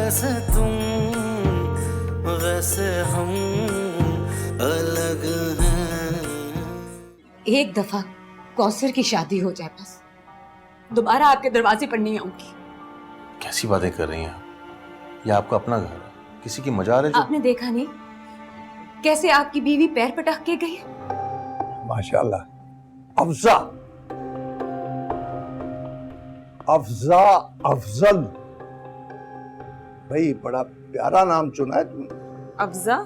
जैसे तुम वैसे हम अलग हैं। एक दफा कौसर की शादी हो जाए बस, दोबारा आपके दरवाजे पर नहीं आऊंगी। कैसी बातें कर रही हैं आप? ये आपका अपना घर है, किसी की मजार है जो... आपने देखा नहीं कैसे आपकी बीवी पैर पटक के गई? माशाल्लाह। अफजा, अफजा, अफजल, भाई बड़ा प्यारा नाम चुना है तुमने। अफजा,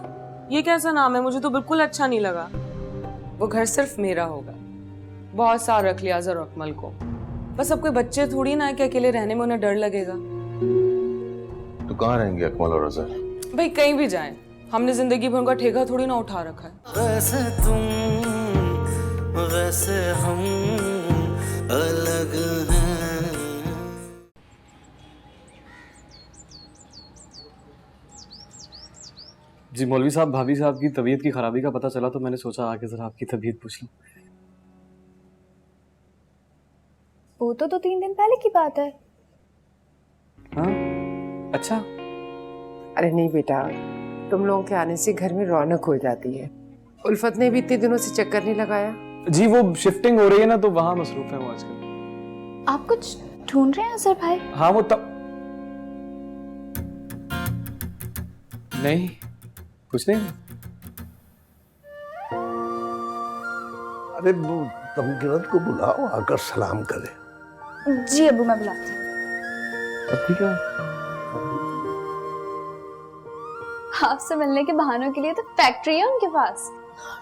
ये कैसा नाम है? मुझे तो बिल्कुल अच्छा नहीं लगा। वो घर सिर्फ मेरा होगा। बहुत सार रख लिया अजहर और अकमल को। बस अब कोई बच्चे थोड़ी ना है कि अकेले रहने में उन्हें डर लगेगा। तो कहाँ रहेंगे अकमल और अजहर? भाई कहीं भी जाएं, हमने जिंदगी भर उनका ठेका थोड़ी ना उठा रखा है। वैसे तुम वैसे हम अलग हैं। जी मौलवी साहब, भाभी साहब की तबीयत की खराबी का पता चला तो मैंने सोचा आके जरा आपकी तबीयत पूछ लूं। वो तो 2-3 दिन पहले की बात है। हाँ, अच्छा। अरे नहीं बेटा, तुम लोगों के आने से घर में रौनक हो जाती है। उल्फत ने भी इतने दिनों से चक्कर नहीं लगाया। जी वो शिफ्टिंग हो रही है ना, तो वहां मसरूफ है वो आजकल। आप कुछ ढूंढ रहे हैं अजहर भाई? हाँ वो तब नहीं, कुछ नहीं। अरे वो तमकीरत को बुलाओ, आकर सलाम करे। जी अबू, मैं बुलाती हूँ। ठीक है। आपसे मिलने के बहानों के लिए तो फैक्ट्री है उनके पास।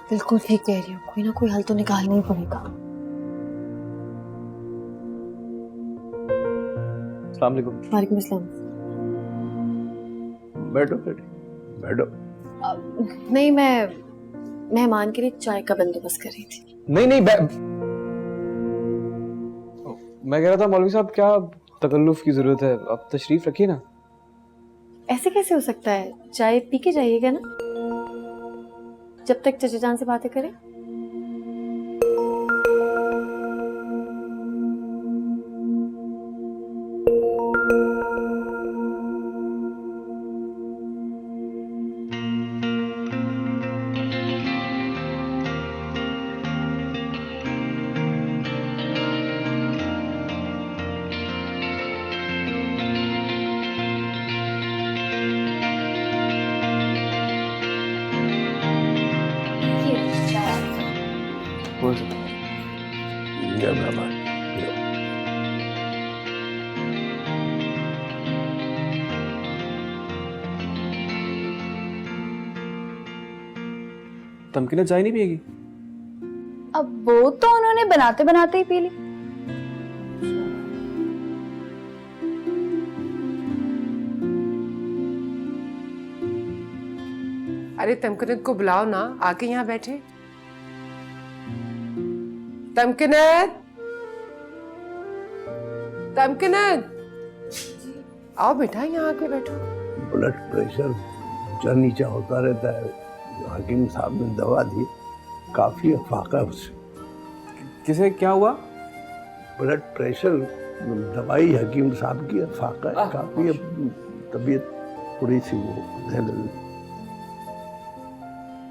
बिल्कुल ठीक कह रही हो, कोई ना कोई हल तो निकालना ही पड़ेगा। अस्सलाम वालेकुम। वालेकुम अस्सलाम। बैठो बैठो बैठो। नहीं, मैं मेहमान के लिए चाय का बंदोबस्त कर रही थी। नहीं नहीं, मैं कह रहा था मौलवी साहब, क्या तकल्लुफ की जरूरत है, आप तशरीफ रखिए ना। ऐसे कैसे हो सकता है? चाय पी के जाइएगा ना, जब तक चचा जान से बातें करें। ये मेहमान, लो। तमकीना चाय नहीं पिएगी? अब वो तो उन्होंने बनाते बनाते ही पी ली। अरे तमकिनत को बुलाओ ना, आके यहाँ बैठे। तमकिनत, तमकिनत, आओ बेटा यहाँ आके बैठो। ब्लड प्रेशर ऊंचा नीचा होता रहता है। हकीम साहब ने दवा दी, काफी अफाका है उससे। किसे क्या हुआ? ब्लड प्रेशर, दवाई हकीम साहब की अफाका है, काफी तबीयत थोड़ी सी वो है।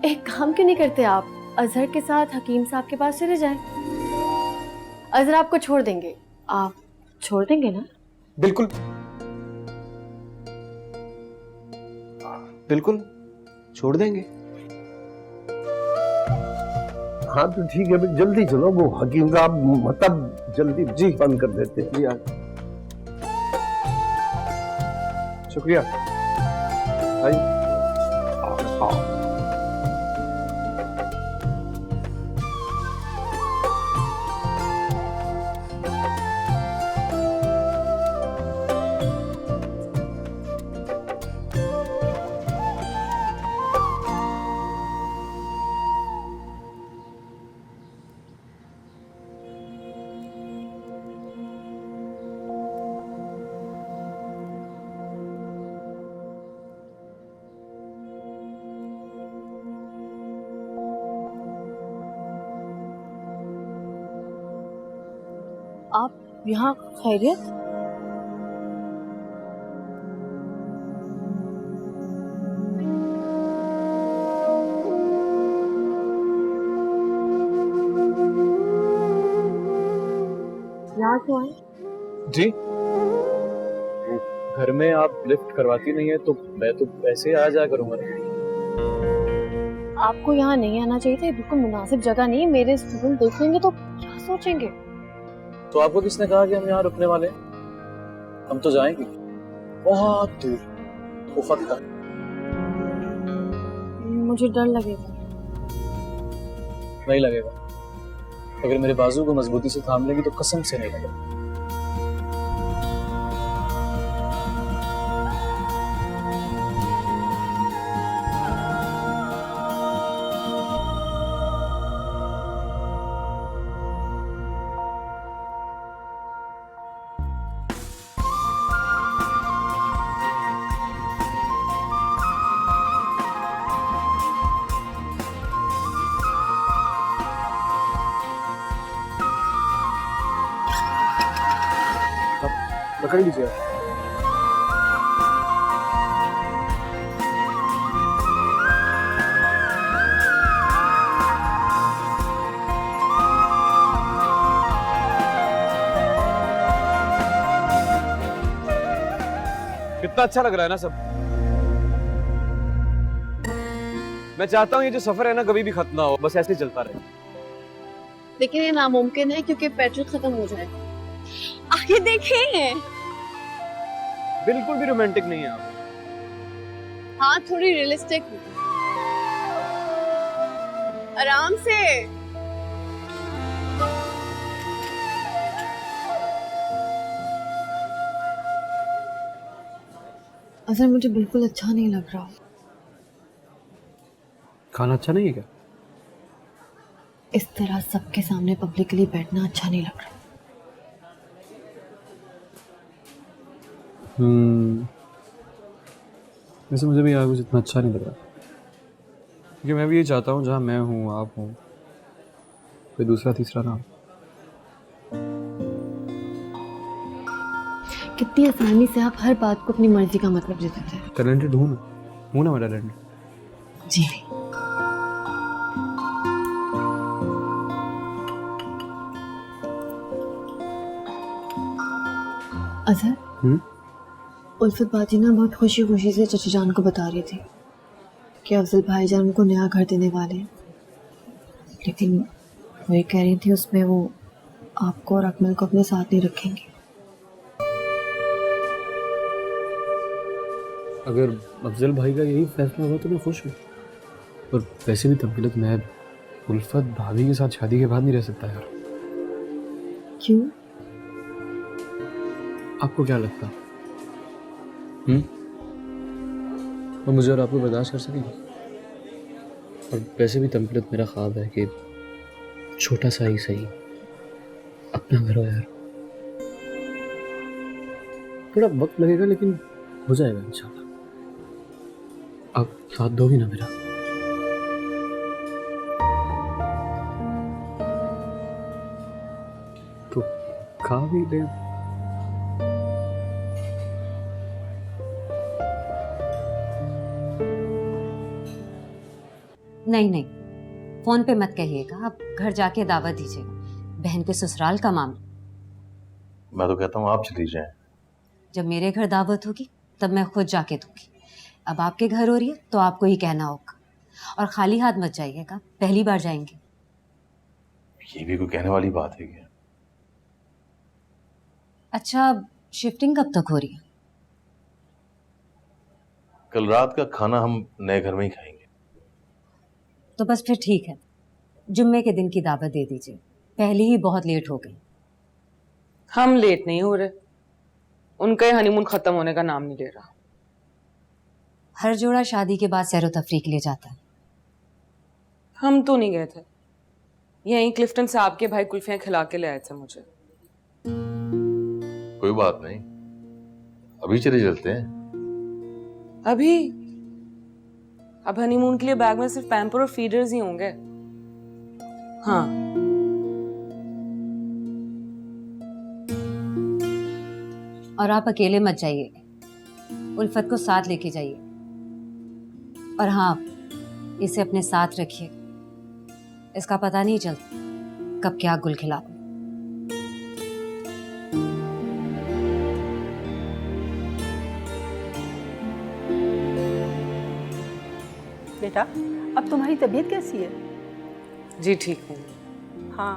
एक काम क्यों नहीं करते आप, अजहर के साथ हकीम साहब के पास चले जाएं। अजहर आपको छोड़ देंगे। आप छोड़ देंगे ना? बिल्कुल बिल्कुल छोड़ देंगे। हाँ तो ठीक है, जल्दी चलो, वो हकीम साहब मतलब जल्दी जी बंद कर देते हैं। जी शुक्रिया भाई। आओ। आप यहाँ खैरियत? तैयार तो आए। जी, घर में आप लिफ्ट करवाती नहीं है तो मैं तो ऐसे ही आ जाया करूंगा। आपको यहाँ नहीं आना चाहिए था, ये बिल्कुल मुनासिब जगह नहीं है। मेरे स्टूडेंट देख लेंगे तो क्या सोचेंगे। तो आपको किसने कहा कि हम यहाँ रुकने वाले हैं? हम तो जाएंगे बहुत दूर, उफक तक। मुझे डर लगेगा। नहीं लगेगा, अगर मेरे बाजू को मजबूती से थाम लेगी तो कसम से नहीं लगेगा। पकड़ लीजिए। कितना अच्छा लग रहा है ना सब। मैं चाहता हूँ ये जो सफर है ना कभी भी खत्म ना हो, बस ऐसे ही चलता रहे। लेकिन ये नामुमकिन है क्योंकि पेट्रोल खत्म हो जाएगा। आगे देखें। बिल्कुल भी रोमांटिक नहीं है आप। हाँ, थोड़ी रियलिस्टिक। आराम से। अजहर, मुझे बिल्कुल अच्छा नहीं लग रहा। खाना अच्छा नहीं है क्या? इस तरह सबके सामने पब्लिकली बैठना अच्छा नहीं लग रहा। वैसे मुझे भी यार कुछ इतना अच्छा नहीं लग रहा, क्योंकि मैं भी ये चाहता हूँ जहाँ मैं हूँ, आप हूँ, कोई दूसरा तीसरा ना हो। कितनी आसानी से आप हर बात को अपनी मर्जी का मतलब दे देते हैं। टैलेंटेड हूँ ना मैं टैलेंटेड। जी। अजहर, उल्फत बाजी ना बहुत खुशी खुशी से चचा जान को बता रही थी कि अफजल भाईजान उनको नया घर देने वाले हैं, लेकिन वो ये कह रही थी उसमें वो आपको और अकमल को अपने साथ नहीं रखेंगे। अगर अफजल भाई का यही फैसला हुआ तो मैं खुश हूँ, और वैसे भी तबीयत मैं उल्फत भाभी के साथ शादी के बाद नहीं रह सकता यार। क्यों? आपको क्या लगता? और मुझे और आपको बर्दाश्त कर सकेंगे? और वैसे भी तबीयत मेरा ख्वाब है कि छोटा सा ही सही अपना घर हो यार। थोड़ा वक्त लगेगा लेकिन हो जाएगा इंशाल्लाह। आप साथ दोगी ना मेरा? तो खा भी ले। नहीं नहीं, फोन पे मत कहिएगा, आप घर जाके दावत दीजिएगा। बहन के ससुराल का मामला। मैं तो कहता हूँ आप चली जाएं। जब मेरे घर दावत होगी तब मैं खुद जाके दूंगी। अब आपके घर हो रही है तो आपको ही कहना होगा। और खाली हाथ मत जाइएगा, पहली बार जाएंगे। ये भी कोई कहने वाली बात है क्या? अच्छा, शिफ्टिंग कब तक हो रही है? कल रात का खाना हम नए घर में ही खाएंगे। तो बस फिर ठीक है, जुम्मे के दिन की दावत दे दीजिए, पहले ही बहुत लेट हो गई। हम लेट नहीं हो रहे, उनका हनीमून खत्म होने का नाम नहीं ले रहा। हर जोड़ा शादी के बाद सैरो तफरीक के लिए जाता है। हम तो नहीं गए थे, यहीं क्लिफ्टन साहब के भाई कुल्फियां खिला के ले आए थे मुझे। कोई बात नहीं, अभी चले चलते हैं। अभी? अब हनीमून के लिए बैग में सिर्फ पैम्पर और फीडर्स ही होंगे। हाँ, और आप अकेले मत जाइए, उल्फत को साथ लेके जाइए। और हाँ, इसे अपने साथ रखिए, इसका पता नहीं चलता कब क्या गुल खिला। बेटा, अब तुम्हारी तबीयत कैसी है? जी ठीक हूँ। हाँ,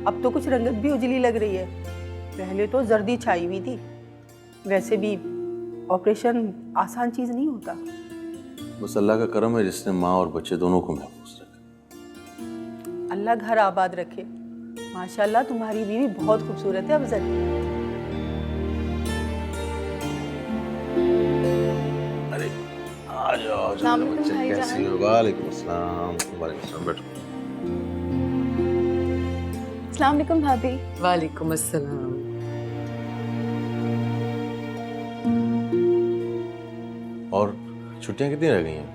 अब तो कुछ रंगत भी उजली लग रही है। पहले तो जर्दी छाई हुई थी। वैसे भी ऑपरेशन आसान चीज़ नहीं होता। बस अल्लाह का करम है जिसने माँ और बच्चे दोनों को महफूज रखा। अल्लाह घर आबाद रखे। माशाल्लाह तुम्हारी बीवी बहुत खूबसूरत है अफजल। अरे आ जाओ बच्चे, कैसी हो? वालेकुम अस्सलाम। वालेकुम अस्सलाम, बैठो। अस्सलाम वालेकुम भाभी। वालेकुम अस्सलाम। और छुट्टियां कितनी रह गई हैं?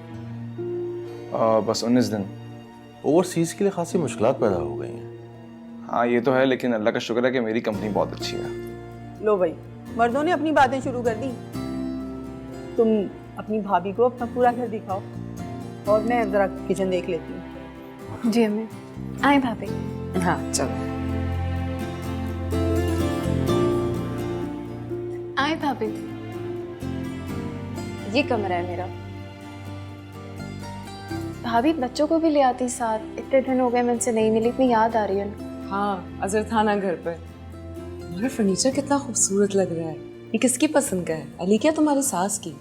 बस 19 दिन। ओवरसीज के लिए खासी मुश्किलात पैदा हो गई हैं। हाँ ये तो है, लेकिन अल्लाह का शुक्र है कि मेरी कंपनी बहुत अच्छी है। लो भाई, मर्दों ने अपनी बातें शुरू कर दी। तुम अपनी भाभी को अपना पूरा घर दिखाओ और मैं जरा किचन देख लेती हूँ। जी अम्मी। आए भाभी। हाँ चलो। आए भाभी। ये कमरा है मेरा। भाभी बच्चों को भी ले आती साथ, इतने दिन हो गए मैं उनसे नहीं मिली, इतनी याद आ रही है। हाँ अजहर था ना घर पे। मगर फर्नीचर कितना खूबसूरत लग रहा है। ये किसकी पसंद का है? अली क्या तुम्हारी सास की?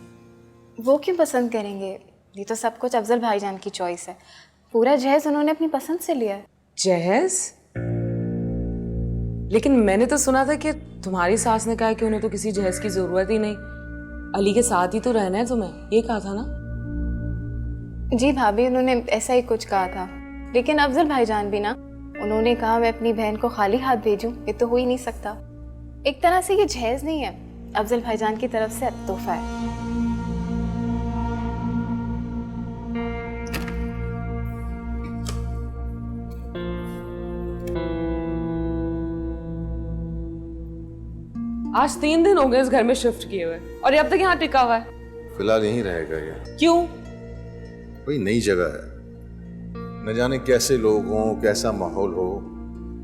वो क्यों पसंद करेंगे? ये तो सब कुछ अफजल भाईजान की चॉइस है। पूरा जहेज उन्होंने अपनी पसंद से लिया है। जहेज? लेकिन मैंने तो सुना था कि तुम्हारी सास ने कहा कि उन्हें तो किसी जहेज की जरूरत ही नहीं, अली के साथ ही तो रहना है तुम्हें, ये कहा था ना? जी भाभी, उन्होंने ऐसा ही कुछ कहा था। लेकिन अफजल भाईजान भी ना, उन्होंने कहा मैं अपनी बहन को खाली हाथ भेजूं, ये तो हो ही नहीं सकता। एक तरह से ये जहेज नहीं है, अफजल भाईजान की तरफ से तोहफा है। आज 3 दिन हो गए इस घर में शिफ्ट किए हुए और ये अब तक यहाँ टिका हुआ है। फिलहाल यहीं रहेगा ये। क्यों? भाई नई जगह है, न जाने कैसे लोग हों, कैसा माहौल हो,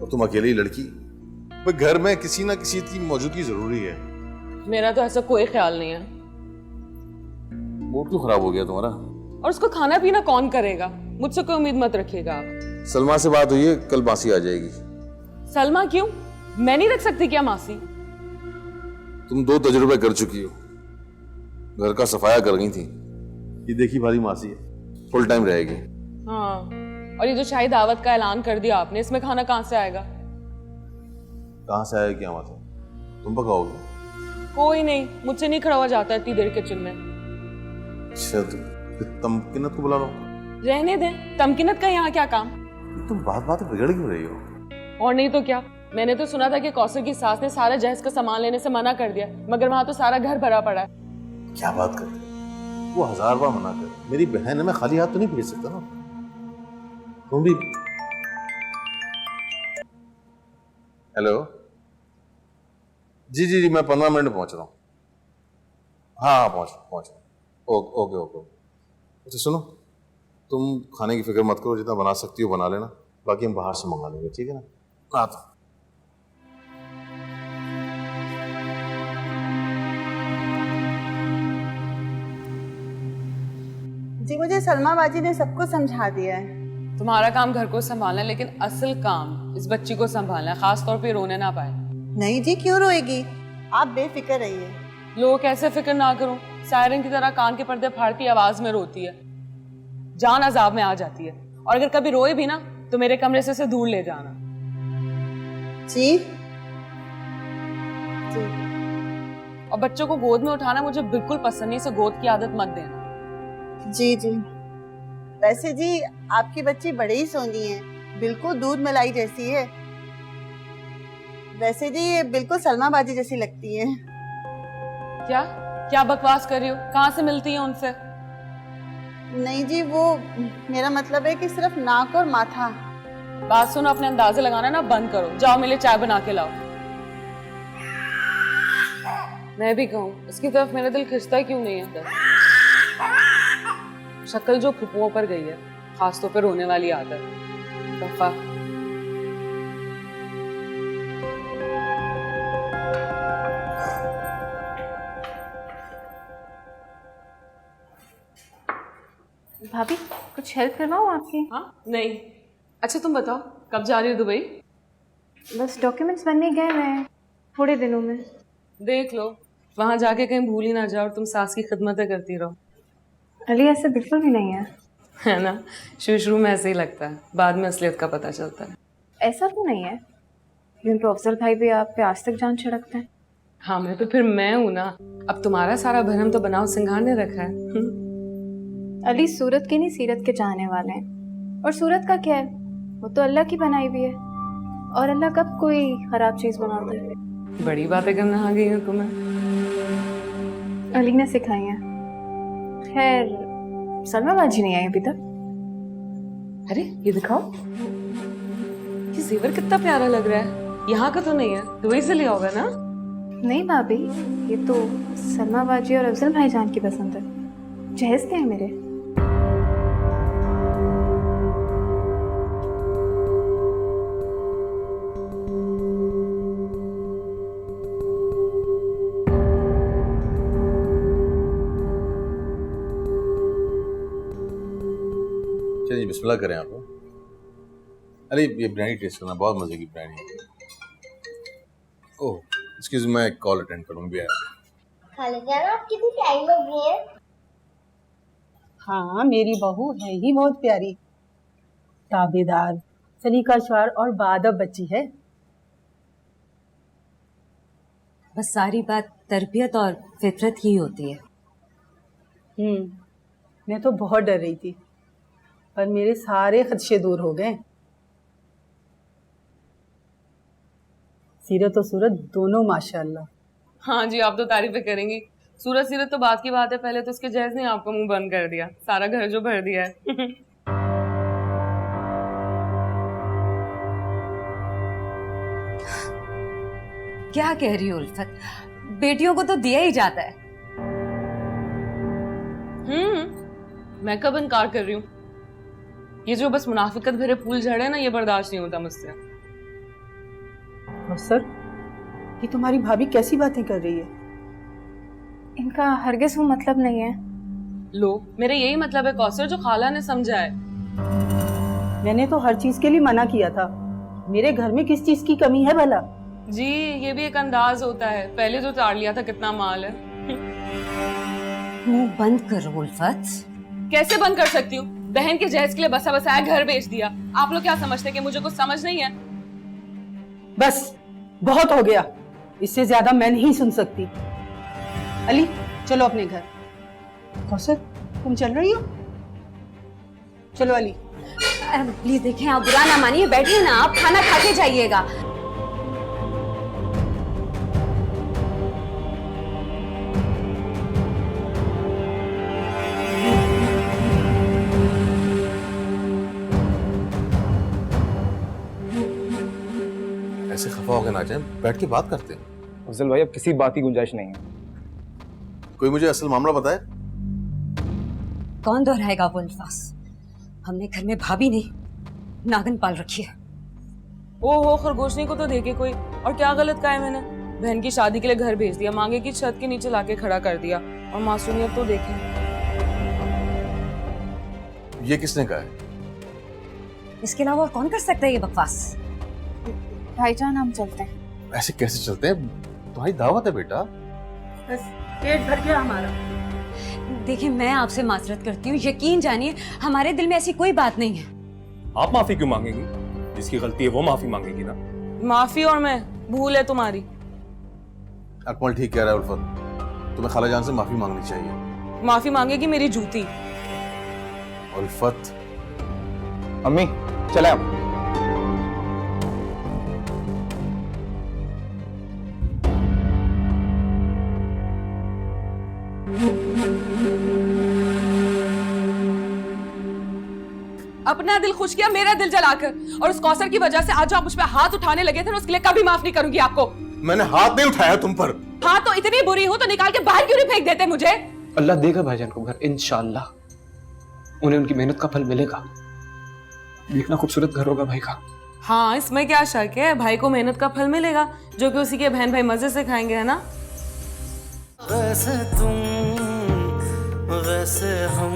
और तुम अकेली लड़की। भाई घर में किसी ना किसी की मौजूदगी जरूरी है। मेरा तो ऐसा कोई ख्याल नहीं है। मूड क्यों खराब हो गया तुम्हारा? और उसको खाना पीना कौन करेगा? मुझसे कोई उम्मीद मत रखिएगा आप। सलमा से बात हुई है, कल मासी आ जाएगी। सलमा क्यों? मैं नहीं रख सकती क्या मासी? तुम 2 तजुर्बे कर चुकी हो, घर का सफाया कर गई थी। ये देखी भारी मासी है, फुल टाइम रहेगी। हाँ, और ये जो शाही दावत का ऐलान कर दिया आपने, इसमें खाना कहाँ से आएगा? कहाँ से आएगा क्या मतलब? तुम पकाओगे? कोई नहीं, मुझसे नहीं खड़ा हुआ जाता इतनी देर किचन में। अच्छा तो तमकिनत को बुला लो। रहने दें, तमकिनत का यहाँ क्या काम? तुम बात बात बिगड़ क्यों रही हो? और नहीं तो क्या, मैंने तो सुना था कि कौसर की सास ने सारा जहेज का सामान लेने से मना कर दिया, मगर वहां तो सारा घर भरा पड़ा है। क्या बात करते हो? वो 1000 बार मना कर, मेरी बहन है, मैं खाली हाथ तो नहीं भेज सकता ना। तुम भी। हेलो जी जी जी, मैं 15 मिनट में पहुंच रहा हूँ। हाँ पहुंच रहा हूँ। Okay okay. अच्छा सुनो, तुम खाने की फिक्र मत करो, जितना बना सकती हो बना लेना, बाकी हम बाहर से मंगा लेंगे, ठीक है ना? आता। जी मुझे सलमा बाजी ने सबको समझा दिया है। तुम्हारा काम घर को संभालना है, लेकिन असल काम इस बच्ची को संभालना है, खास तौर पे रोने ना पाए। नहीं जी, क्यों रोएगी? आप बेफिक्र रहिए। लोग कैसे फिक्र ना करूं, सायरन की तरह कान के पर्दे फाड़ती आवाज में रोती है, जान अजाब में आ जाती है। और अगर कभी रोए भी ना तो मेरे कमरे से उसे दूर ले जाना। जी और बच्चों को गोद में उठाना मुझे बिल्कुल पसंद नहीं, इसे गोद की आदत मत देना। जी जी। वैसे जी आपकी बच्ची बड़ी ही सोनी है, बिल्कुल दूध मलाई जैसी है। वैसे जी ये बिल्कुल सलमा बाजी जैसी लगती है। क्या क्या बकवास कर रही हो? कहाँ से मिलती है उनसे? नहीं जी, वो मेरा मतलब है कि सिर्फ नाक और माथा। बात सुनो, अपने अंदाजे लगाना ना बंद करो। जाओ मेरे चाय बना के लाओ। मैं भी कहूँ, इसकी तरफ मेरा दिल खिंचता क्यों नहीं है? शक्ल जो फुफुओं पर गई है, खासतौर पर रोने वाली आदत। दफा भाभी कुछ हेल्प करवाऊँ आपकी? हाँ नहीं। अच्छा तुम बताओ कब जा रही हो दुबई? बस डॉक्यूमेंट्स बनने गए हैं थोड़े दिनों में। देख लो वहां जाके कहीं भूल ही ना जाओ और तुम सास की खिदमतें करती रहो। अली ऐसे बिल्कुल भी नहीं है। है ना, शुरू में ऐसे ही लगता है, बाद में असलियत का पता चलता है। ऐसा तो नहीं है, लेकिन तो अफजल भाई भी आप पे आज तक जान छिड़कते हैं। हाँ मैं तो फिर मैं हूं ना, अब तुम्हारा सारा भरम तो बनाओ सिंगार ने रखा है। अली सूरत की नहीं सीरत के चाहने वाले हैं, और सूरत का क्या है, वो तो अल्लाह की बनाई हुई है, और अल्लाह कब कोई खराब चीज बनाता है। बड़ी बातें करना आ गई है तुम्हें। अली ने सिखाई है। खैर सलमा बाजी नहीं आई अभी तक। अरे ये दिखाओ, ये जेवर कितना प्यारा लग रहा है। यहाँ का तो नहीं है, दुबई से लिया होगा ना? नहीं भाभी, ये तो सलमा बाजी और अफजल भाईजान की पसंद है। जहेज के हैं मेरे। चलिए बिस्मिल्लाह करें आप। अरे ये बिरयानी टेस्ट करना, बहुत मजे की बिरयानी है। ओह एक्सक्यूज मी, मैं कॉल अटेंड करूँ भी। खालाजान आप कितनी प्यारी लग रही हैं। हाँ मेरी बहू है ही बहुत प्यारी, ताबेदार, सलीकाशार और बाअदब बच्ची है। बस सारी बात तरबियत और फितरत की होती है। मैं तो बहुत डर रही थी, पर मेरे सारे खदशे दूर हो गए। सीरत और सूरत दोनों माशाल्लाह। हाँ जी, आप तो तारीफें करेंगी। सूरत सीरत तो बात की बात है, पहले तो उसके जहेज ने आपका मुंह बंद कर दिया, सारा घर जो भर दिया है। क्या कह रही हो उल्फत, बेटियों को तो दिया ही जाता है। मैं कब इनकार कर रही हूँ? ये जो बस मुनाफिकत भरे फूल झड़े ना, ये बर्दाश्त नहीं होता मुझसे। सर ये तुम्हारी भाभी कैसी बातें कर रही है? इनका हरगिज वो मतलब नहीं है। लो मेरे यही मतलब है कौसर, जो खाला ने समझा है। मैंने तो हर चीज के लिए मना किया था। मेरे घर में किस चीज की कमी है भला? जी ये भी एक अंदाज होता है, पहले जो ताड़ लिया था कितना माल है। मुंह बंद करो उल्फत। कैसे बंद कर सकती हूँ? बहन के जहेज के लिए बसा बसाया घर बेच दिया। आप लोग क्या समझते हैं कि मुझे कुछ समझ नहीं है? बस बहुत हो गया, इससे ज्यादा मैं नहीं सुन सकती। अली चलो अपने घर। कौसर तुम चल रही हो? चलो अली। प्लीज देखें, आप बुरा ना मानिए, बैठिए ना, आप खाना खा के जाइएगा। ऐसे खफा हो गए ना जाए, बैठ के बात करते हैं। अफजल भाई अब किसी बात की गुंजाइश नहीं है। कोई मुझे असल मामला बताए। कौन दोहराएगा वो अल्फाज? हमने घर में भाभी नहीं नागन पाल रखी है। ओहो, खरगोशनी को तो देखे कोई, और क्या गलत कहा है मैंने? बहन की शादी के लिए घर भेज दिया, मांगे की छत के नीचे लाके खड़ा कर दिया, और मासूमियत तो देखें। ये किसने कहा है? इसके अलावा और कौन कर सकता है ये बकवास? भाईजान हम चलते हैं। ऐसे कैसे चलते हैं? तुम्हारी दावत है बेटा। बस पेट भर गया हमारा। देखिए मैं आपसे माजरत करती हूँ, यकीन जानिए हमारे दिल में ऐसी कोई बात नहीं है। आप माफी क्यों मांगेंगी? जिसकी गलती है वो माफी मांगेगी ना। माफी और मैं, भूल है तुम्हारी। अकमल ठीक कह रहा है उल्फत, तुम्हें खाला जान से माफी मांगनी चाहिए। माफी मांगेगी मेरी जूती। उल्फत अम्मी चले आप। अपना दिल खुश किया, मेरा दिल जलाकर, और उस कौसर की वजह से आज आप मुझ पे हाथ उठाने लगे थे, उसके लिए कभी माफ नहीं करूंगी आपको। मैंने हाथ नहीं उठाया तुम पर। हाँ तो इतनी बुरी हो तो निकाल के बाहर क्यों नहीं फेंक देते मुझे? अल्लाह देगा भाईजान को घर, इंशाल्लाह उन्हें उनकी मेहनत का फल मिलेगा। देखना खूबसूरत घर होगा भाई का। हाँ इसमें क्या शक है, भाई को मेहनत का फल मिलेगा, जो कि उसी के बहन भाई मजे से खाएंगे, है ना? वैसे तुम वैसे हम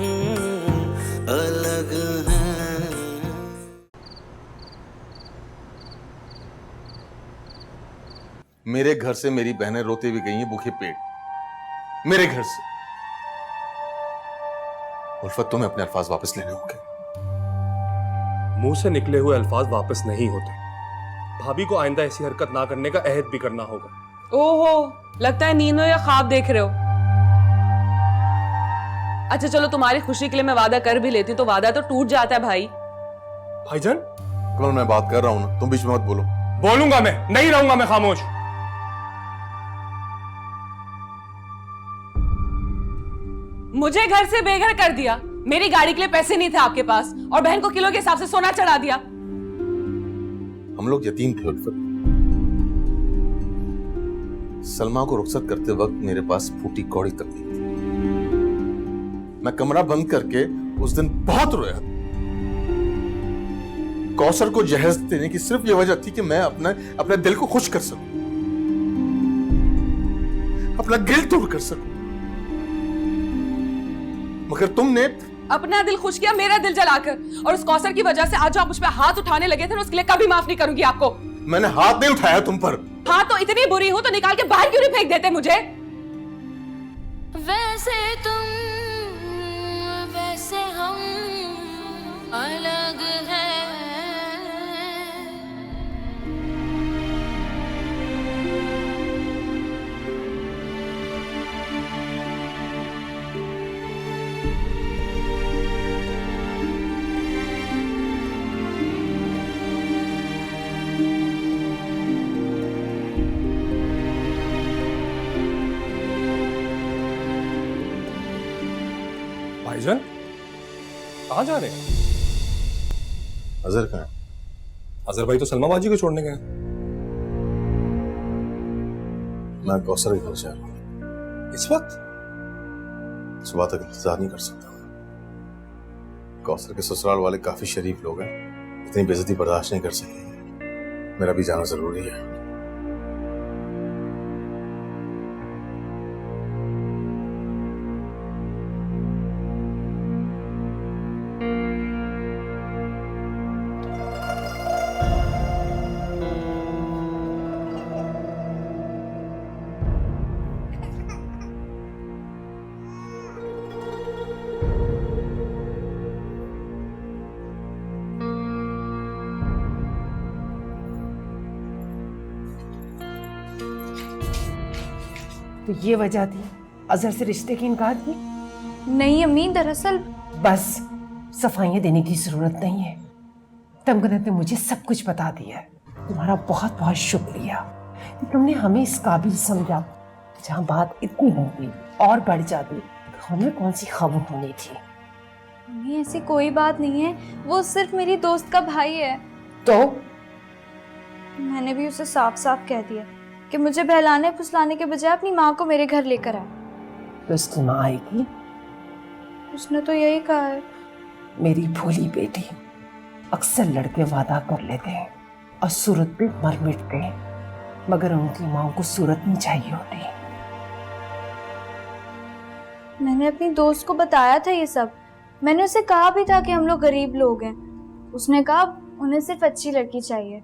मेरे घर से मेरी बहनें रोते हुए गई हैं भूखे पेट, मेरे घर से। उल्फत, तुम्हें अपने अल्फाज वापस लेने होंगे। मुंह से निकले हुए अल्फाज वापस नहीं होते। भाभी को आइंदा ऐसी हरकत ना करने का अहद भी करना होगा। ओहो, लगता है नींद में या ख्वाब देख रहे हो। अच्छा चलो, तुम्हारी खुशी के लिए मैं वादा कर भी लेती हूँ, तो वादा तो टूट जाता है भाई। भाईजान, कमल, मैं बात कर रहा हूं ना, तुम बीच में मत बोलो। बोलूंगा मैं, नहीं रहूंगा मैं खामोश। मुझे घर से बेघर कर दिया, मेरी गाड़ी के लिए पैसे नहीं थे आपके पास, और बहन को किलो के हिसाब से सोना चढ़ा दिया। हम लोग यतीम थे उल्फत। सलमा को रुखसत करते वक्त मेरे पास फूटी कौड़ी तक नहीं थी। मैं कमरा बंद करके उस दिन बहुत रोया। कौसर को जहेज देने की सिर्फ ये वजह थी कि मैं अपने दिल को खुश कर सकूं, अपना गिल दूर कर सकूं। मगर तुमने अपना दिल खुश किया मेरा दिल जलाकर, और उस कौसर की वजह से आज जो आप मुझ पर हाथ उठाने लगे थे, उसके लिए कभी माफ नहीं करूंगी आपको। मैंने हाथ नहीं उठाया तुम पर। हाँ तो इतनी बुरी हो तो निकाल के बाहर क्यों नहीं फेंक देते मुझे? वैसे तुम वैसे हम अलग हैं। भाईजान, कहाँ जा रहे हैं? अजहर कहाँ है? अजहर भाई तो सलमा बाजी को छोड़ने गए। मैं कौसर के घर जा रहा हूँ इस वक्त? सुबह तक इंतजार नहीं कर सकता। कौसर के ससुराल वाले काफी शरीफ लोग हैं, इतनी बेइज्जती बर्दाश्त नहीं कर सकेंगे। मेरा भी जाना जरूरी है। तो ये वजह थी अजहर से रिश्ते की इनकार की? नहीं अम्मी, दरअसल बस सफाइयाँ देने की जरूरत नहीं है। तमगनत ने मुझे सब कुछ बता दिया है। तुम्हारा बहुत बहुत शुक्रिया कि तुमने हमें इस काबिल समझा। जहाँ बात इतनी होती और बढ़ जाती तो हमें कौन सी खबर होनी थी। अम्मी ऐसी कोई बात नहीं है, वो सिर्फ मेरी दोस्त का भाई है। तो मैंने भी उसे साफ साफ कह दिया कि मुझे बहलाने फुसलाने के बजाय अपनी माँ को मेरे घर लेकर आए। तो उसकी माँ आएगी? उसने तो यही कहा है। मेरी भोली बेटी, अक्सर लड़के वादा कर लेते हैं और सूरत पे मर मिटते हैं, मगर उनकी माँ को सूरत नहीं चाहिए होती। मैंने अपनी दोस्त को बताया था ये सब। मैंने उसे कहा भी था कि हम लोग गरीब लोग हैं। उसने कहा उन्हें सिर्फ अच्छी लड़की चाहिए।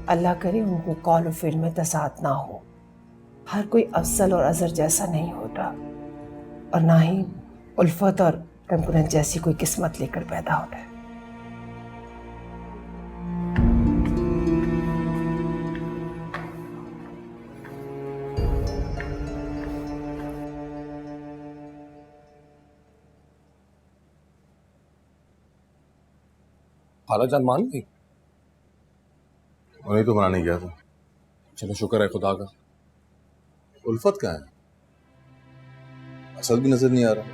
अल्लाह करे उनको कौल और फिल में तसाद ना हो। हर कोई अफसल और अजहर जैसा नहीं होता, और ना ही उल्फत और तमकुनत जैसी कोई किस्मत लेकर पैदा होता है। खाला जान मान गई? उन्हें तो बनाने गया था। चलो शुक्र है खुदा का। उल्फत कहाँ है? असद भी नजर नहीं आ रहा।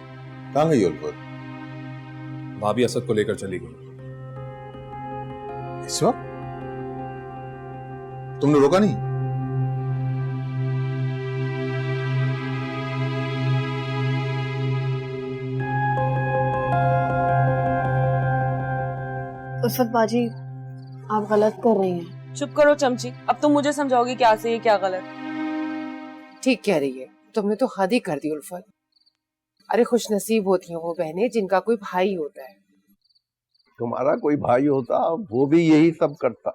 कहाँ गई उल्फत? भाभी असद को लेकर चली गई। इस वक्त तुमने रोका नहीं? उल्फत बाजी, आप गलत कर रही हैं। चुप करो चमची, अब तुम मुझे समझाओगी क्या सही है क्या गलत। ठीक कह रही है, तुमने तो हद ही कर दी उल्फत। अरे खुश नसीब होती हैं वो बहनें जिनका कोई भाई होता है। तुम्हारा कोई भाई होता वो भी यही सब करता।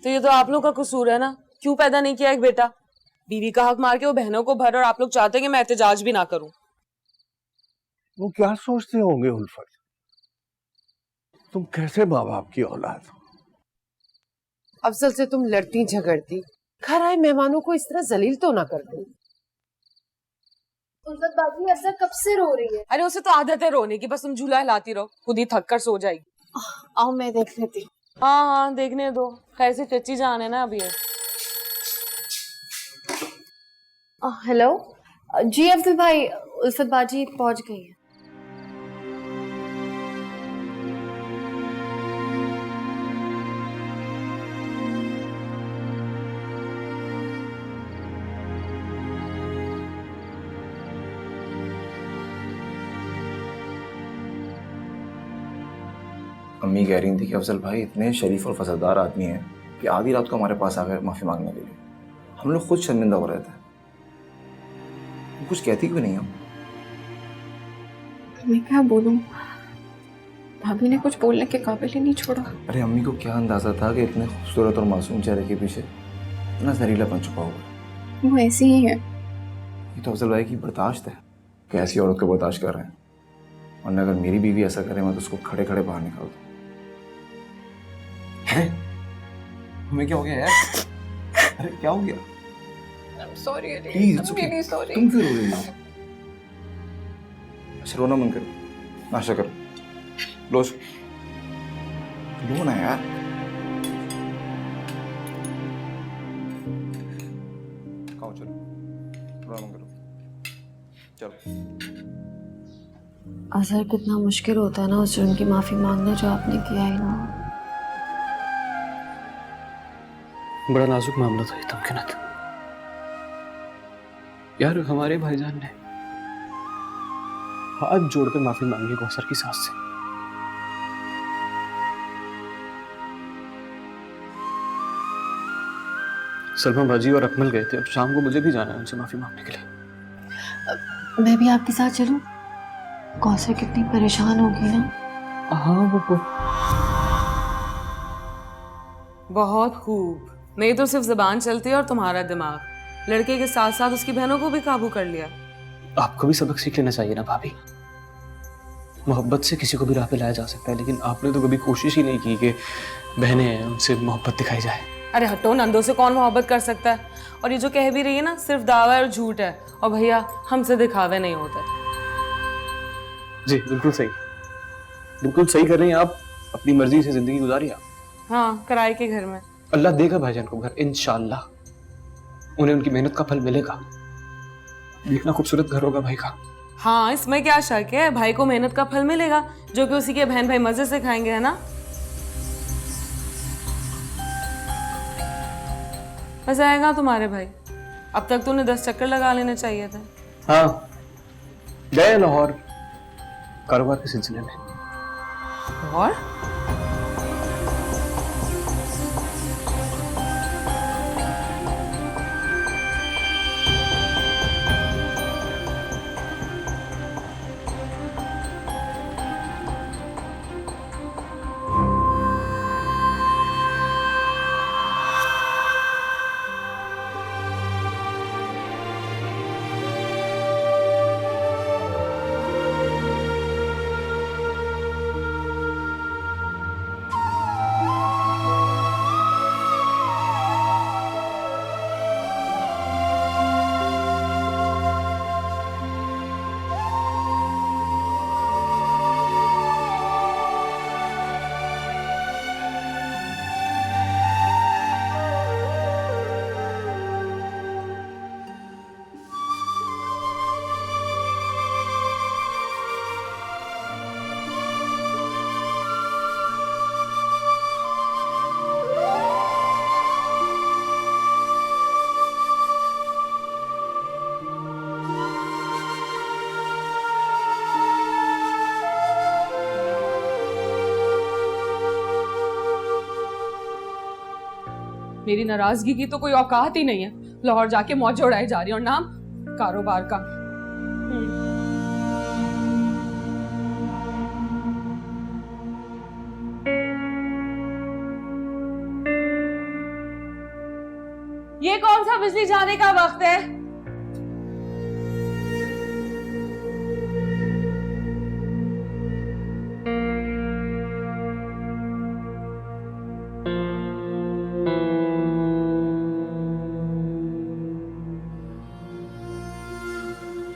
तो ये तो आप लोग का कसूर है ना, क्यों पैदा नहीं किया एक बेटा? बीवी का हक मार के वो बहनों को भर, और आप लोग चाहते हैं कि मैं एहतजाज भी ना करूं। वो क्या सोचते होंगे उल्फत? तुम कैसे माँ बाप की औलाद हो? अफजल से तुम लड़ती झगड़ती, घर आए मेहमानों को इस तरह जलील तो ना करती। उल्फत बाजी अफजल कब से रो रही है? अरे उसे तो आदत है रोने की, बस तुम झूला हिलाती रहो, खुद ही थक कर सो जाएगी। आओ मैं देख लेती हूँ। हाँ देखने दो, कैसे चच्ची जान है ना अभी। हेलो जी अफजल भाई, उल्फत बाजी पहुंच गई है। अम्मी कह रही थी कि अफजल भाई इतने शरीफ और फसादार आदमी हैं कि आधी रात को हमारे पास आ गए माफ़ी मांगने के लिए। हम लोग खुद शर्मिंदा हो रहे थे। कुछ कहती क्यों नहीं हो? मैं क्या बोलूं, भाभी ने कुछ बोलने के काबिल ही नहीं छोड़ा। अरे अम्मी को क्या अंदाजा था कि इतने खूबसूरत और मासूम चेहरे के पीछे इतना जहरीलापन छुपा हुआ है। वो ऐसी ही है। ये तो अफजल भाई की बर्दाश्त है कि ऐसी औरत को बर्दाश्त कर रहे हैं, वरना अगर मेरी बीवी ऐसा करे मैं तो उसको खड़े खड़े बाहर निकाल दूँ। हमें क्या हो गया यार? अरे क्या हो गया? सॉरी प्लीज, तुम क्यों रो रही हो? अच्छा रोना मन करो, नाश्ता करो, लो ना यार। खाओ, चलो रोना मन करो, चलो। अजहर कितना मुश्किल होता है ना उस जुर्म की माफी मांगना जो आपने किया ही ना। बड़ा नाजुक मामला था ये तमकिनत। यार हमारे भाईजान ने हाथ जोड़ के माफी मांगी कौसर की सास से। सलमा बाजी और अकमल गए थे, अब शाम को मुझे भी जाना है उनसे माफी मांगने के लिए। मैं भी आपके साथ चलूं? कौसर कितनी परेशान होगी ना। हाँ वो बहुत खूब। मेरी तो सिर्फ जुबान चलती है और तुम्हारा दिमाग लड़के के साथ साथ उसकी बहनों को भी काबू कर लिया। आपको भी सबक सीख लेना चाहिए ना भाभी। मोहब्बत से किसी को भी राह पे लाया जा सकता है, लेकिन आपने तो कभी कोशिश ही नहीं की कि बहनें हैं उनसे मोहब्बत दिखाई जाए। अरे हटो, नंदों से कौन मोहब्बत कर सकता है? और ये जो कह भी रही है ना, सिर्फ दावा और झूठ है। और भैया हमसे दिखावे नहीं होते। जी बिल्कुल सही, बिल्कुल सही कर रही हैं आप। अपनी मर्जी से जिंदगी गुजारिए आप। हाँ, किराए के घर में। अल्लाह देगा भाईजान को घर, इंशाल्लाह उन्हें उनकी मेहनत का फल मिलेगा। देखना खूबसूरत घर होगा भाई का। हाँ, इसमें क्या शक है, भाई को मेहनत का फल मिलेगा जो कि उसी के बहन भाई मजे से खाएंगे, है ना? बस आएगा तुम्हारे भाई। अब तक तो उन्हें 10 चक्कर लगा लेने चाहिए थे। हाँ गए लाहौर कारोबार के सिलसिले में। और मेरी नाराजगी की तो कोई औकात ही नहीं है। लाहौर जाके मौज उड़ाई जा रही है और नाम कारोबार का। उल्फा बिजली जाने का वक्त है।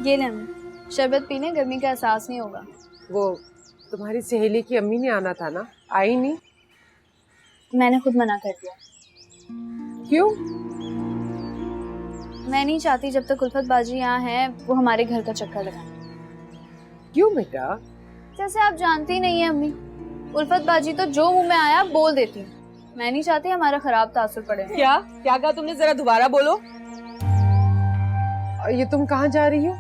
ये ले अम्मी, शरबत पीने गर्मी का एहसास नहीं होगा। वो तुम्हारी सहेली की अम्मी ने आना था ना, आई नहीं? मैंने खुद मना कर दिया। क्यों? मैं नहीं चाहती जब तक उल्फत बाजी यहाँ है वो हमारे घर का चक्कर लगाए। क्यों बेटा? जैसे आप जानती ही नहीं है अम्मी, उल्फत बाजी तो जो मुंह में आया बोल देती। मैं नहीं चाहती हमारा खराब तासुर पड़े। क्या क्या कहा तुमने, जरा दोबारा बोलो। ये तुम कहाँ जा रही हो?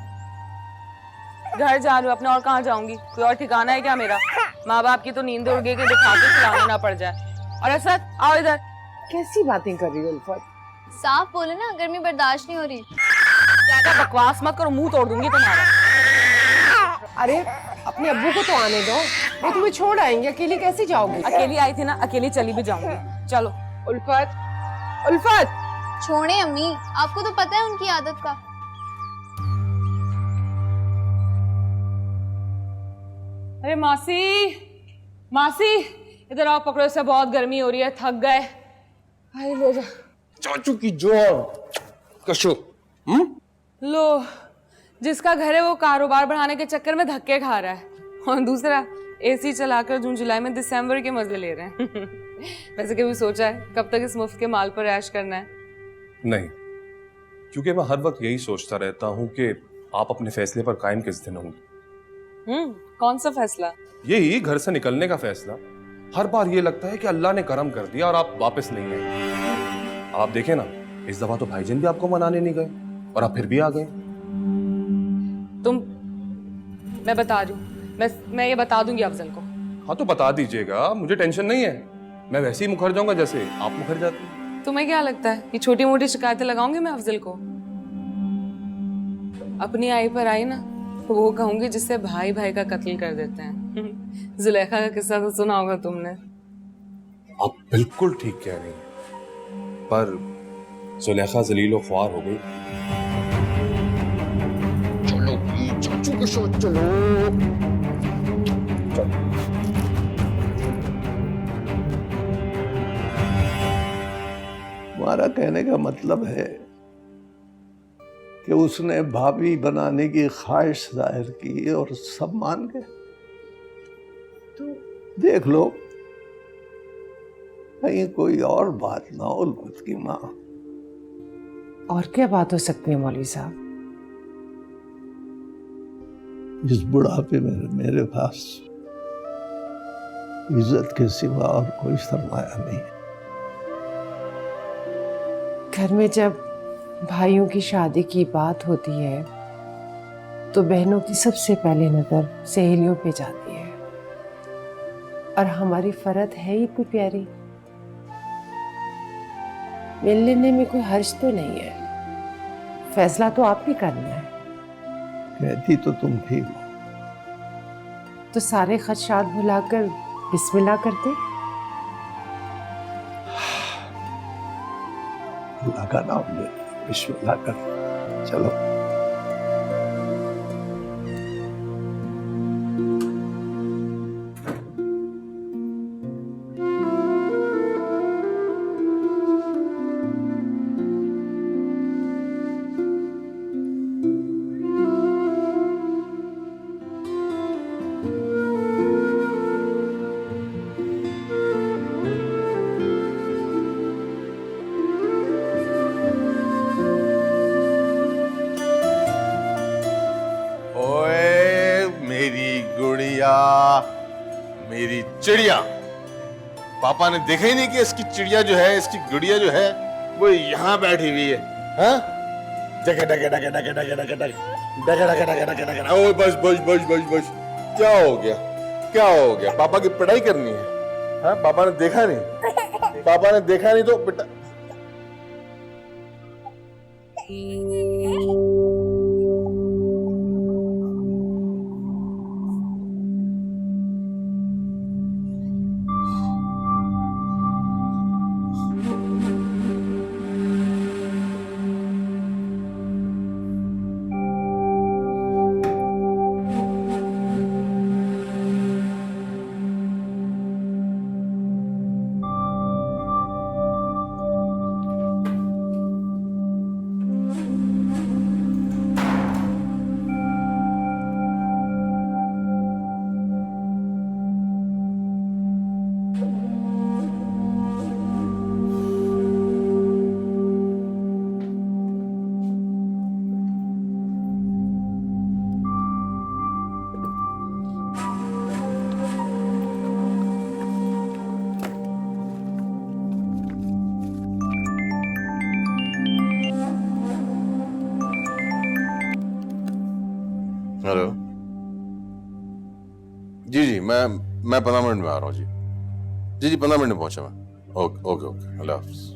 घर जा रही हूँ अपने, और कहाँ जाऊंगी? कोई और ठिकाना है क्या मेरा? माँ बाप की तो नींद उड़ गई कि दिखा के खिलाना ना पड़ जाए। और असद आओ इधर। कैसी बातें कर रही हो उल्फत? साफ बोले ना, गर्मी बर्दाश्त नहीं हो रही। ज्यादा बकवास मत करो, मुंह तोड़ दूंगी तुम्हारा। अरे अपने अब्बू को तो आने दो, वो तुम्हें छोड़ आएंगे, अकेली कैसे जाओगी? अकेली आई थी ना, अकेली चली भी जाऊंगी। चलो। उल्फत, उल्फत छोड़े अम्मी, आपको तो पता है उनकी आदत का। अरे मासी, मासी इधर आओ, पकड़ो इसे, बहुत गर्मी हो रही है, थक गए। अरे ले जा। चाचू की जोर कशो। लो, जिसका घर है वो कारोबार बढ़ाने के चक्कर में धक्के खा रहा है, और दूसरा एसी चलाकर जून जुलाई में दिसंबर के मजे ले रहे हैं। वैसे कभी सोचा है कब तक इस मुफ्त के माल पर ऐश करना है? नहीं, क्योंकि मैं हर वक्त यही सोचता रहता हूँ कि आप अपने फैसले पर कायम किस दिन होंगे। कौन सा फैसला? यही घर से निकलने का फैसला। हर बार ये लगता है कि अल्लाह ने करम कर दिया और आप वापस नहीं आए। आप देखें ना, इस दफा तो भाईजान भी आपको मनाने नहीं गए और आप फिर भी आ गए। मैं बता रही हूँ, मैं ये बता दूंगी अफजल को। हाँ तो बता दीजिएगा, मुझे टेंशन नहीं है। मैं वैसे ही मुखर जाऊंगा जैसे आप मुखर जाते हैं। तुम्हें क्या लगता है ये छोटी मोटी शिकायतें लगाऊंगी मैं अफजल को? अपनी आई पर आई ना, तो वो कहूंगी जिससे भाई भाई का कत्ल कर देते हैं। जुलेखा का किस्सा तो सुना होगा तुमने। आप बिल्कुल ठीक कह रही हैं, पर जुलेखा जलीलो ख्वार हो गई। चलो चाचू के साथ चलो। हमारा कहने का मतलब है कि उसने भाभी बनाने की ख्वाहिश जाहिर की और सब मान गए। तो देख लो कहीं कोई और बात ना हो उल्फत की माँ। और क्या बात हो सकती है मौलवी साहब? इस बुढ़ापे में मेरे पास इज्जत के सिवा और कोई सरमाया नहीं है। घर में जब भाइयों की शादी की बात होती है तो बहनों की सबसे पहले नजर सहेलियों पे जाती है, और हमारी फरत है ही इतनी प्यारी, मिल लेने में कोई हर्ज तो नहीं है। फैसला तो आप ही करना है। कहती तो तुम थी, तो सारे खदशात भुलाकर बिस्मिल्लाह करते। अल्लाह का नाम ले, बिस्मिल्लाह कर। चलो मेरी चिड़िया। पापा ने देखा ही नहीं कि इसकी चिड़िया जो है, इसकी गुड़िया जो है वो यहाँ बैठी हुई है। हाँ? डके डके डके डके डके डके डके डके डके डके डके डके। ओ बस बस बस बस बस। क्या हो गया? क्या हो गया? पापा की पढ़ाई करनी है। हाँ, पापा ने देखा नहीं, पापा ने देखा नहीं तो बेटा। जी जी, मैं 15 मिनट में आ रहा हूँ जी। जी जी, 15 मिनट में पहुंचा मैं। ओके ओके ओके, अल्लाह हाफिज।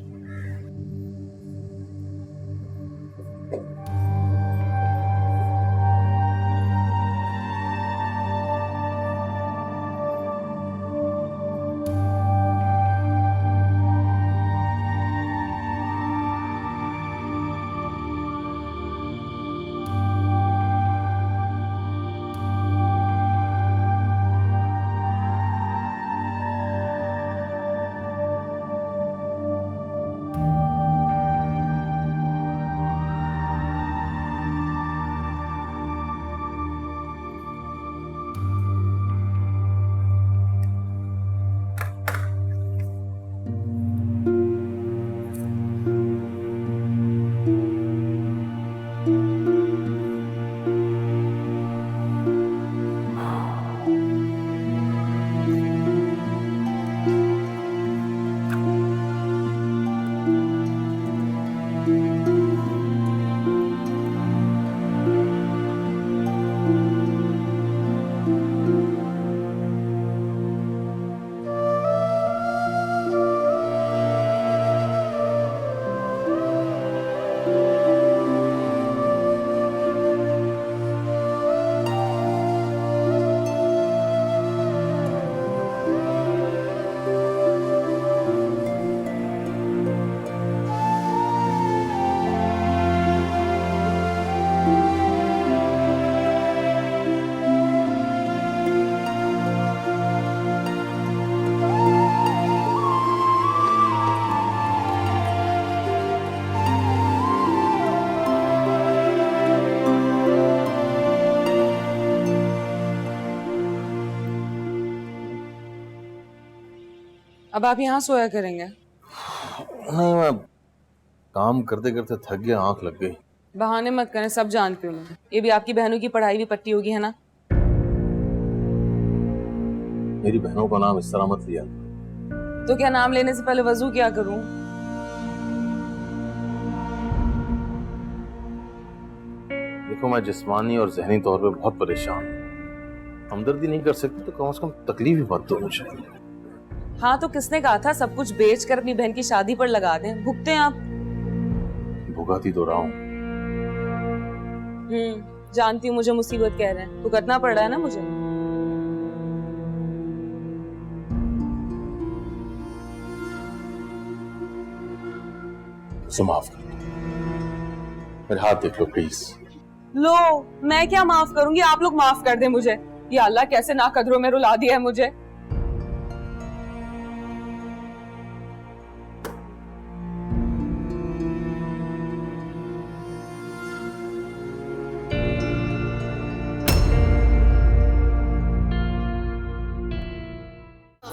अब आप यहाँ सोया करेंगे? नहीं, मैं काम करते करते थक गया, आंख लग गई। बहाने मत करें, सब जानती हूँ मैं। ये भी आपकी बहनों की पढ़ाई भी पट्टी होगी, है ना? मेरी बहनों का नाम इस तरह मत लिया। तो क्या नाम लेने से पहले वजू क्या करूं? देखो, मैं जिस्मानी और जहनी तौर पे बहुत परेशान हूँ। हमदर्दी नहीं कर सकती तो कम से कम तकलीफ ही मत दो मुझे। हाँ, तो किसने कहा था सब कुछ बेच कर अपनी बहन की शादी पर लगा दें? भुगते हैं आप। भुगाती तो रहा हूँ। जानती हूँ मुझे मुसीबत कह रहे हैं, तो करना पड़ रहा है ना मुझे। मुझे माफ कर दो, मेरे हाथ देख लो प्लीज। लो, मैं क्या माफ करूंगी, आप लोग माफ कर दे मुझे। या अल्लाह, कैसे ना कदरों में रुला दिया है मुझे।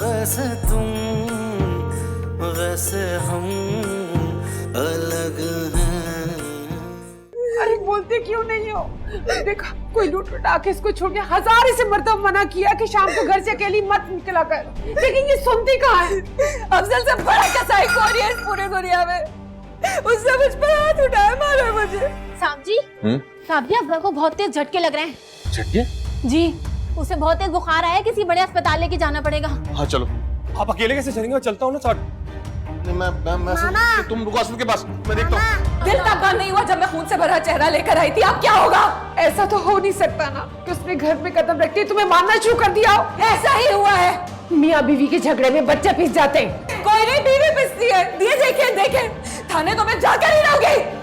वैसे तुम वैसे हम अलग हैं। अरे बोलते क्यों नहीं हो? देखा, कोई लूट लुटा के इसको छोड़ के 1000 इसे मर्तबा मना किया कि शाम को घर से अकेली मत निकला कर, लेकिन ये सुनती कहाँ है? अफजल से बड़ा कसाई कौन है इस पूरी दुनिया में? उसने मुझ पर हाथ उठाया, मारा मुझे। साहब जी, अब्बा को बहुत तेज झटके लग रहे हैं। झटके? जी, उसे बहुत तेज बुखार आया है, किसी बड़े अस्पताल लेके जाना पड़ेगा। हाँ चलो। आप अकेले कैसे चलेंगे? मैं चलता हूँ ना साथ। मैं तुम रुको अस्पताल के पास, मैं देखता हूँ। दिल तक बंद नहीं हुआ जब मैं खून से भरा चेहरा लेकर आई थी। अब क्या होगा? ऐसा तो हो नहीं सकता ना कि उसने घर में कदम रखते तुम्हें मारना शुरू कर दिया हो। ऐसा ही हुआ है। मियाँ बीवी के झगड़े में बच्चे पिस जाते हैं। कोई नहीं, बीवी पिसती है। देखे थाने तो मैं जाकर ही रहूंगी।